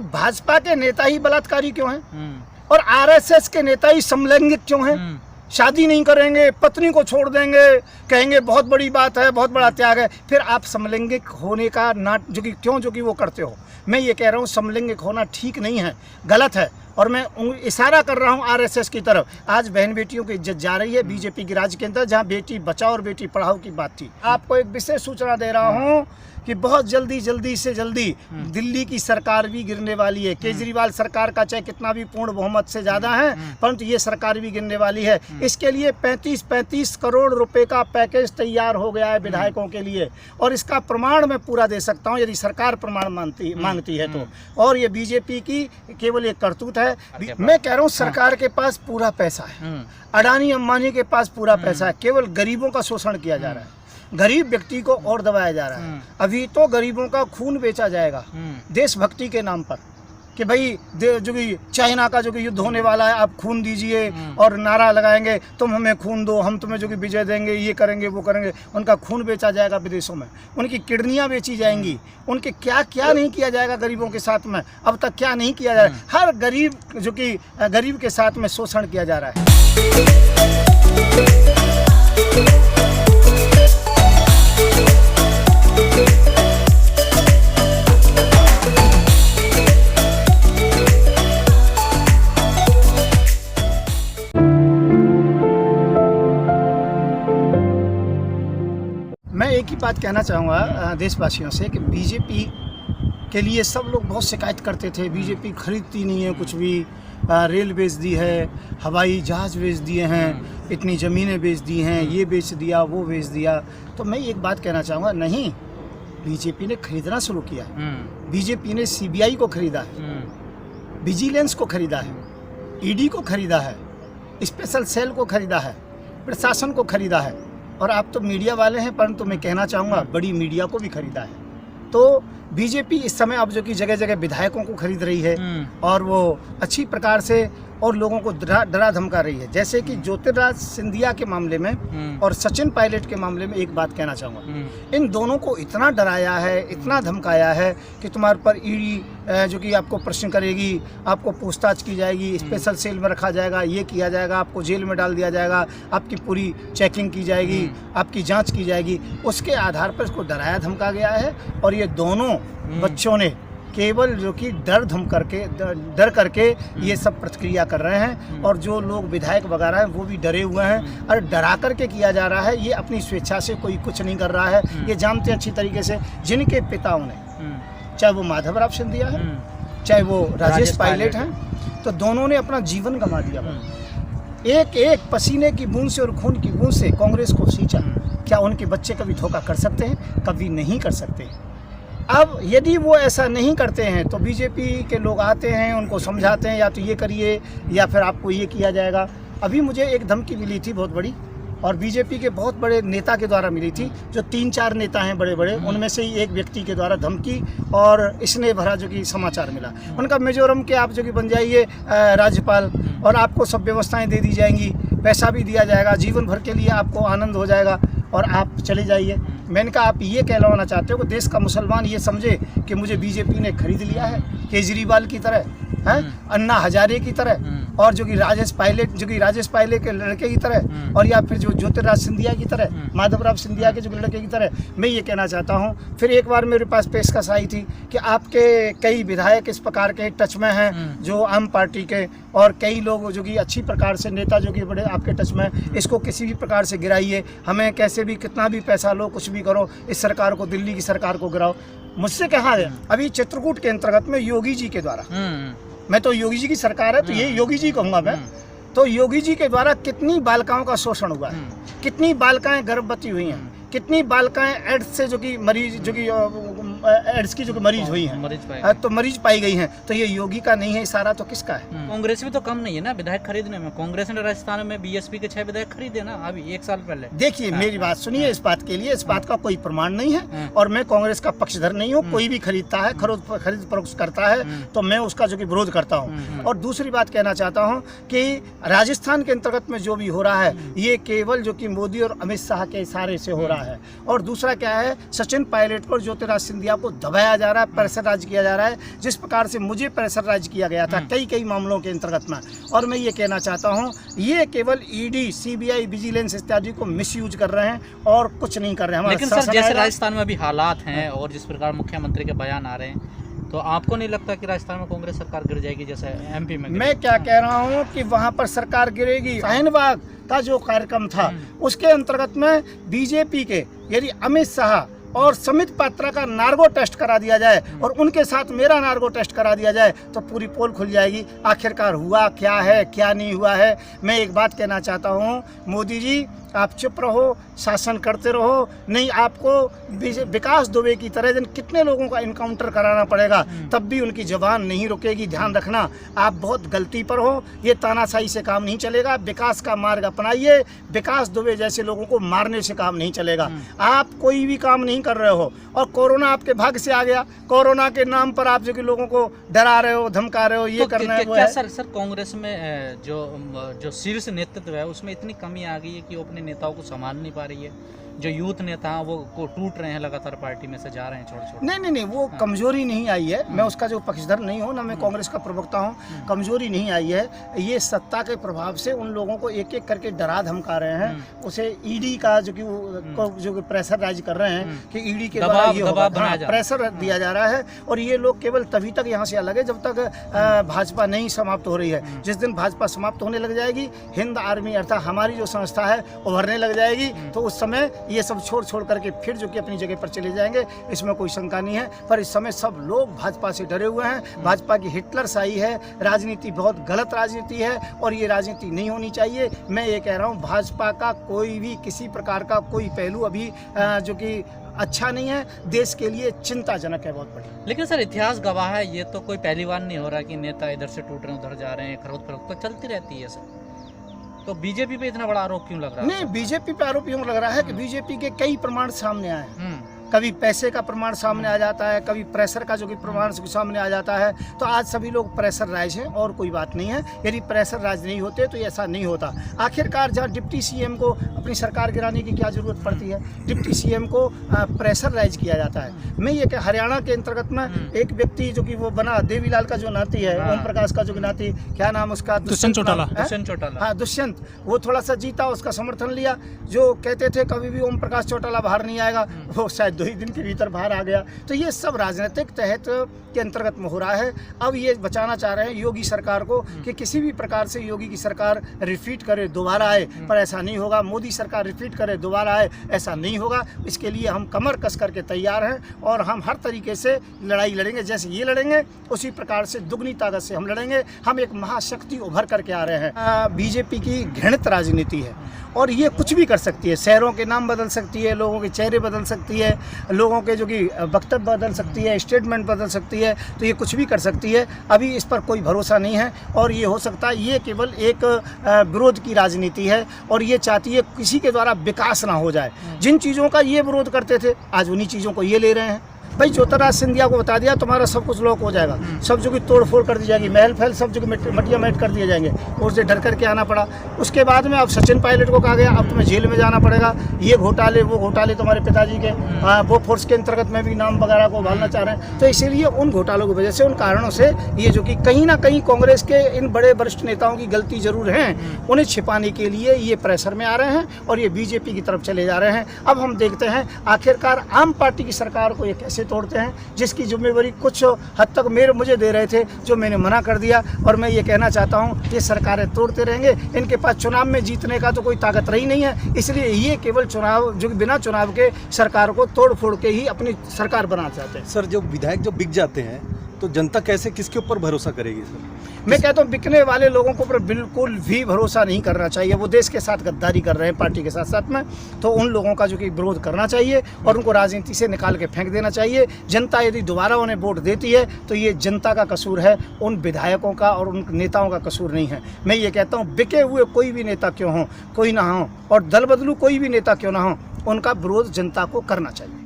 भाजपा के नेता ही बलात्कारी क्यों हैं? और आरएसएस के नेता ही समलैंगिक क्यों हैं? शादी नहीं करेंगे, पत्नी को छोड़ देंगे, कहेंगे बहुत बड़ी बात है, बहुत बड़ा त्याग है। फिर आप समलैंगिक होने का जो कि वो करते हो। मैं ये कह रहा हूँ समलैंगिक होना ठीक नहीं है, गलत है। और मैं इशारा कर रहा हूँ आरएसएस की तरफ। आज बहन बेटियों की इज्जत जा रही है बीजेपी की राज के अंदर, जहाँ बेटी बचाओ और बेटी पढ़ाओ की बात थी। आपको एक विशेष सूचना दे रहा हूँ कि बहुत जल्दी से जल्दी दिल्ली की सरकार भी गिरने वाली है। केजरीवाल सरकार का चाहे कितना भी पूर्ण बहुमत से ज़्यादा है, परंतु ये सरकार भी गिरने वाली है। इसके लिए 35 करोड़ रुपए का पैकेज तैयार हो गया है विधायकों के लिए, और इसका प्रमाण मैं पूरा दे सकता हूँ यदि सरकार प्रमाण मांगती है तो। और ये बीजेपी की केवल एक करतूत है। मैं कह रहा हूँ सरकार के पास पूरा पैसा है, अडानी अंबानी के पास पूरा पैसा है, केवल गरीबों का शोषण किया जा रहा है, गरीब व्यक्ति को और दबाया जा रहा है। अभी तो गरीबों का खून बेचा जाएगा देशभक्ति के नाम पर, कि भाई जो कि चाइना का जो कि युद्ध होने वाला है, आप खून दीजिए, और नारा लगाएंगे तुम हमें खून दो, हम तुम्हें जो कि विजय देंगे, ये करेंगे वो करेंगे। उनका खून बेचा जाएगा विदेशों में, उनकी किडनियाँ बेची जाएंगी, उनके क्या क्या नहीं किया जाएगा गरीबों के साथ में। अब तक क्या नहीं किया जा रहा है? हर गरीब जो कि गरीब के साथ में शोषण किया जा रहा है। मैं एक ही बात कहना चाहूँगा देशवासियों से कि बीजेपी के लिए सब लोग बहुत शिकायत करते थे, बीजेपी खरीदती नहीं है कुछ भी, रेल बेच दी है, हवाई जहाज़ बेच दिए हैं, इतनी ज़मीनें बेच दी हैं, ये बेच दिया वो बेच दिया। तो मैं एक बात कहना चाहूँगा, नहीं, बीजेपी ने खरीदना शुरू किया है। बीजेपी ने सीबीआई को खरीदा है, विजिलेंस को खरीदा है, ईडी को खरीदा है, स्पेशल सेल को खरीदा है, प्रशासन को खरीदा है, और आप तो मीडिया वाले हैं, परंतु मैं कहना चाहूँगा बड़ी मीडिया को भी खरीदा है। तो बीजेपी इस समय अब जो कि जगह जगह विधायकों को खरीद रही है, और वो अच्छी प्रकार से और लोगों को डरा धमका रही है। जैसे कि ज्योतिराज सिंधिया के मामले में और सचिन पायलट के मामले में एक बात कहना चाहूँगा, इन दोनों को इतना डराया है, इतना धमकाया है कि तुम्हारे पर ईडी जो कि आपको प्रश्न करेगी, आपको पूछताछ की जाएगी, स्पेशल सेल में रखा जाएगा, ये किया जाएगा, आपको जेल में डाल दिया जाएगा, आपकी पूरी चेकिंग की जाएगी, आपकी जाँच की जाएगी। उसके आधार पर इसको डराया धमका गया है। और ये दोनों बच्चों ने केवल जो कि डर करके ये सब प्रतिक्रिया कर रहे हैं, और जो लोग विधायक वगैरह हैं वो भी डरे हुए हैं। और डरा करके किया जा रहा है, ये अपनी स्वेच्छा से कोई कुछ नहीं कर रहा है। ये जानते हैं अच्छी तरीके से जिनके पिताओं ने, चाहे वो माधवराव सिंधिया है, चाहे वो राजेश पायलट हैं, तो दोनों ने अपना जीवन गंवा दिया। एक एक पसीने की बूंद से और खून की बूंद से कांग्रेस को सींचा। क्या उनके बच्चे कभी धोखा कर सकते हैं? कभी नहीं कर सकते। अब यदि वो ऐसा नहीं करते हैं तो बीजेपी के लोग आते हैं, उनको समझाते हैं, या तो ये करिए या फिर आपको ये किया जाएगा। अभी मुझे एक धमकी मिली थी बहुत बड़ी, और बीजेपी के बहुत बड़े नेता के द्वारा मिली थी, जो 3-4 नेता हैं बड़े बड़े, उनमें से ही एक व्यक्ति के द्वारा धमकी और इसने भरा जो कि समाचार मिला। उनका मिजोरम के आप जो कि बन जाइए राज्यपाल, और आपको सब व्यवस्थाएं दे दी जाएंगी, पैसा भी दिया जाएगा, जीवन भर के लिए आपको आनंद हो जाएगा, और आप चले जाइए। मैंने कहा आप ये कहलाना चाहते हो कि देश का मुसलमान ये समझे कि मुझे बीजेपी ने खरीद लिया है, केजरीवाल की तरह, हैं, अन्ना हजारे की तरह, और जो कि राजेश पायलट के लड़के की तरह, और या फिर जो ज्योतिराज सिंधिया की तरह, माधवराव सिंधिया के जो लड़के की तरह। मैं ये कहना चाहता हूँ, फिर एक बार मेरे पास पेशकश आई थी कि आपके कई विधायक इस प्रकार के टच में हैं, जो आम पार्टी के, और कई लोग जो कि अच्छी प्रकार से नेता जो कि बड़े आपके टच में, इसको किसी भी प्रकार से गिराइए, हमें कैसे भी कितना भी पैसा लो, कुछ भी करो, इस सरकार को, दिल्ली की सरकार को गिराओ। मुझसे कहा है अभी चित्रकूट के अंतर्गत में योगी जी के द्वारा, मैं तो योगी जी की सरकार है तो ये योगी जी कहूँगा मैं, तो योगी जी के द्वारा कितनी बालिकाओं का शोषण हुआ है, कितनी बालिकाएं गर्भवती हुई हैं, कितनी बालिकाएं एड्स से जो कि मरीज जो कि एड्स की जो कि मरीज हुई हैं, तो मरीज पाई गई हैं। तो ये योगी का नहीं है इशारा तो किसका है? कांग्रेस भी तो कम नहीं है ना विधायक खरीदने में। कांग्रेस ने राजस्थान में बीएसपी के 6 विधायक खरीदे ना अभी 1 साल पहले। देखिए मेरी बात सुनिए, इस बात के लिए, इस बात का कोई प्रमाण नहीं है, और मैं कांग्रेस का पक्षधर नहीं हूँ। कोई भी खरीदता है, खरीद फरोख्त करता है, तो मैं उसका जो कि विरोध करता हूँ। और दूसरी बात कहना चाहता हूँ कि राजस्थान के अंतर्गत में जो भी हो रहा है, ये केवल जो कि मोदी और अमित शाह के इशारे से हो रहा है। और दूसरा क्या है, सचिन पायलट और ज्योतिराज सिंधिया मीडिया को दबाया जा रहा है, प्रेशराइज किया जा रहा है, जिस प्रकार से मुझे प्रेशराइज किया गया था कई मामलों के अंतर्गत में। और मैं ये कहना चाहता हूँ, ये केवल ईडी, सीबीआई, विजिलेंस इत्यादि को मिसयूज कर रहे हैं और कुछ नहीं कर रहे हैं। लेकिन सर, जैसे राजस्थान में अभी हालात हैं और जिस प्रकार मुख्यमंत्री के बयान आ रहे हैं, तो आपको नहीं लगता कि राजस्थान में कांग्रेस सरकार गिर जाएगी जैसे एमपी में? मैं क्या कह रहा हूँ कि वहाँ पर सरकार गिरेगी। शाहीनबाग का जो कार्यक्रम था उसके अंतर्गत में बीजेपी के यदि अमित शाह और समित पात्रा का नार्गो टेस्ट करा दिया जाए और उनके साथ मेरा नार्गो टेस्ट करा दिया जाए तो पूरी पोल खुल जाएगी। आखिरकार हुआ क्या है, क्या नहीं हुआ है। मैं एक बात कहना चाहता हूँ, मोदी जी आप चुप रहो, शासन करते रहो, नहीं आपको विकास दुबे की तरह दिन कितने लोगों का इनकाउंटर कराना पड़ेगा, तब भी उनकी जबान नहीं रुकेगी। ध्यान रखना, आप बहुत गलती पर हो, ये तानाशाही से काम नहीं चलेगा। विकास का मार्ग अपनाइए, विकास दुबे जैसे लोगों को मारने से काम नहीं चलेगा। आप कोई भी काम नहीं कर रहे हो और कोरोना आपके भाग्य से आ गया। कोरोना के नाम पर आप जो कि लोगों को डरा रहे हो, धमका रहे हो, ये करना है वो है। सर कांग्रेस में जो शीर्ष नेतृत्व है उसमें इतनी कमी आ गई है कि वो अपने नेताओं को संभाल नहीं पा रही है। जो यूथ नेता हैं वो टूट रहे हैं, लगातार पार्टी में से जा रहे हैं छोटे। नहीं, वो कमजोरी नहीं आई है। मैं उसका जो पक्षधर नहीं हूँ, ना मैं कांग्रेस का प्रवक्ता हूँ। कमजोरी नहीं आई है, ये सत्ता के प्रभाव से उन लोगों को एक एक करके डरा धमका रहे हैं। उसे ईडी का जो कि प्रेशराइज कर रहे हैं कि ईडी के द्वारा ये होगा, प्रेशर दिया जा रहा है। और ये लोग केवल तभी तक यहाँ से अलग है जब तक भाजपा नहीं समाप्त हो रही है। जिस दिन भाजपा समाप्त होने लग जाएगी, हिंद आर्मी अर्थात हमारी जो संस्था है उभरने लग जाएगी, तो उस समय ये सब छोड़ करके फिर जो कि अपनी जगह पर चले जाएंगे, इसमें कोई शंका नहीं है। पर इस समय सब लोग भाजपा से डरे हुए हैं। भाजपा की हिटलरशाही है, राजनीति बहुत गलत राजनीति है और ये राजनीति नहीं होनी चाहिए। मैं ये कह रहा हूँ, भाजपा का कोई भी किसी प्रकार का कोई पहलू अभी जो कि अच्छा नहीं है, देश के लिए चिंताजनक है बहुत बड़ी। लेकिन सर इतिहास गवाह है, ये तो कोई पहली बार नहीं हो रहा कि नेता इधर से टूट रहे हैं उधर जा रहे हैं, खरोद फरोख्त तो चलती रहती है सर। तो बीजेपी पे इतना बड़ा आरोप क्यों लग रहा है? नहीं, बीजेपी पे आरोप यूँ लग रहा है कि बीजेपी के कई प्रमाण सामने आए हैं। कभी पैसे का प्रमाण सामने आ जाता है, कभी प्रेशर का जो कि प्रमाण सामने आ जाता है। तो आज सभी लोग प्रेशर राइज हैं और कोई बात नहीं है। यदि प्रेशर राइज नहीं होते तो ऐसा नहीं होता। आखिरकार जहाँ डिप्टी सीएम को अपनी सरकार गिराने की क्या जरूरत पड़ती है? डिप्टी सीएम को प्रेशर राइज किया जाता है। मैं ये कि हरियाणा के अंतर्गत में एक व्यक्ति जो कि वो बना, देवीलाल का जो नाती है, ओम प्रकाश का जो नाती, क्या नाम उसका, दुष्यंत चौटाला। हाँ, दुष्यंत, वो थोड़ा सा जीता, उसका समर्थन लिया। जो कहते थे कभी भी ओम प्रकाश चौटाला बाहर नहीं आएगा, वो शायद 2 ही दिन के भीतर बाहर आ गया। तो ये सब राजनीतिक तहत के अंतर्गत में हो रहा है। अब ये बचाना चाह रहे हैं योगी सरकार को कि किसी भी प्रकार से योगी की सरकार रिपीट करे, दोबारा आए, पर ऐसा नहीं होगा। मोदी सरकार रिपीट करे, दोबारा आए, ऐसा नहीं होगा। इसके लिए हम कमर कस करके तैयार हैं और हम हर तरीके से लड़ाई लड़ेंगे। जैसे ये लड़ेंगे उसी प्रकार से दुगनी ताकत से हम लड़ेंगे। हम एक महाशक्ति उभर करके आ रहे हैं। बीजेपी की घृणित राजनीति है और ये कुछ भी कर सकती है। शहरों के नाम बदल सकती है, लोगों के चेहरे बदल सकती है, लोगों के जो कि वक्तव्य बदल सकती है, स्टेटमेंट बदल सकती है। तो ये कुछ भी कर सकती है। अभी इस पर कोई भरोसा नहीं है और ये हो सकता है ये केवल एक विरोध की राजनीति है और ये चाहती है किसी के द्वारा विकास ना हो जाए। जिन चीज़ों का ये विरोध करते थे, आज उन्हीं चीज़ों को ये ले रहे हैं। भाई ज्योतिराज सिंधिया को बता दिया तुम्हारा सब कुछ लॉक हो जाएगा, सब जो कि तोड़ फोड़ कर दी जाएगी, महल फैल सब जो कि मटिया मेट कर दिए जाएंगे। उससे डर करके आना पड़ा। उसके बाद में अब सचिन पायलट को कहा गया अब तुम्हें जेल में जाना पड़ेगा, ये घोटाले वो घोटाले तुम्हारे पिताजी के वो फोर्स के अंतर्गत में भी नाम वगैरह को उबालना चाह रहे हैं। तो इसीलिए उन घोटालों की वजह से, उन कारणों से ये जो कि कहीं ना कहीं कांग्रेस के इन बड़े वरिष्ठ नेताओं की गलती जरूर हैं, उन्हें छिपाने के लिए ये प्रेशर में आ रहे हैं और ये बीजेपी की तरफ चले जा रहे हैं। अब हम देखते हैं आखिरकार आम पार्टी की सरकार को ये कैसे तोड़ते हैं, जिसकी जिम्मेवारी कुछ हद तक मुझे दे रहे थे, जो मैंने मना कर दिया। और मैं ये कहना चाहता हूँ ये सरकारें तोड़ते रहेंगे। इनके पास चुनाव में जीतने का तो कोई ताकत रही नहीं है, इसलिए ये केवल चुनाव जो बिना चुनाव के सरकार को तोड़ फोड़ के ही अपनी सरकार बनाना चाहते हैं। सर, जो विधायक जो बिक जाते हैं तो जनता कैसे, किसके ऊपर भरोसा करेगी सर? मैं कहता हूँ बिकने वाले लोगों के ऊपर बिल्कुल भी भरोसा नहीं करना चाहिए। वो देश के साथ गद्दारी कर रहे हैं पार्टी के साथ साथ में, तो उन लोगों का जो कि विरोध करना चाहिए और उनको राजनीति से निकाल के फेंक देना चाहिए। जनता यदि दोबारा उन्हें वोट देती है तो ये जनता का कसूर है, उन विधायकों का और उन नेताओं का कसूर नहीं है। मैं ये कहता हूँ बिके हुए कोई भी नेता क्यों हो, कोई ना हो, और दल बदलू कोई भी नेता क्यों ना हो, उनका विरोध जनता को करना चाहिए।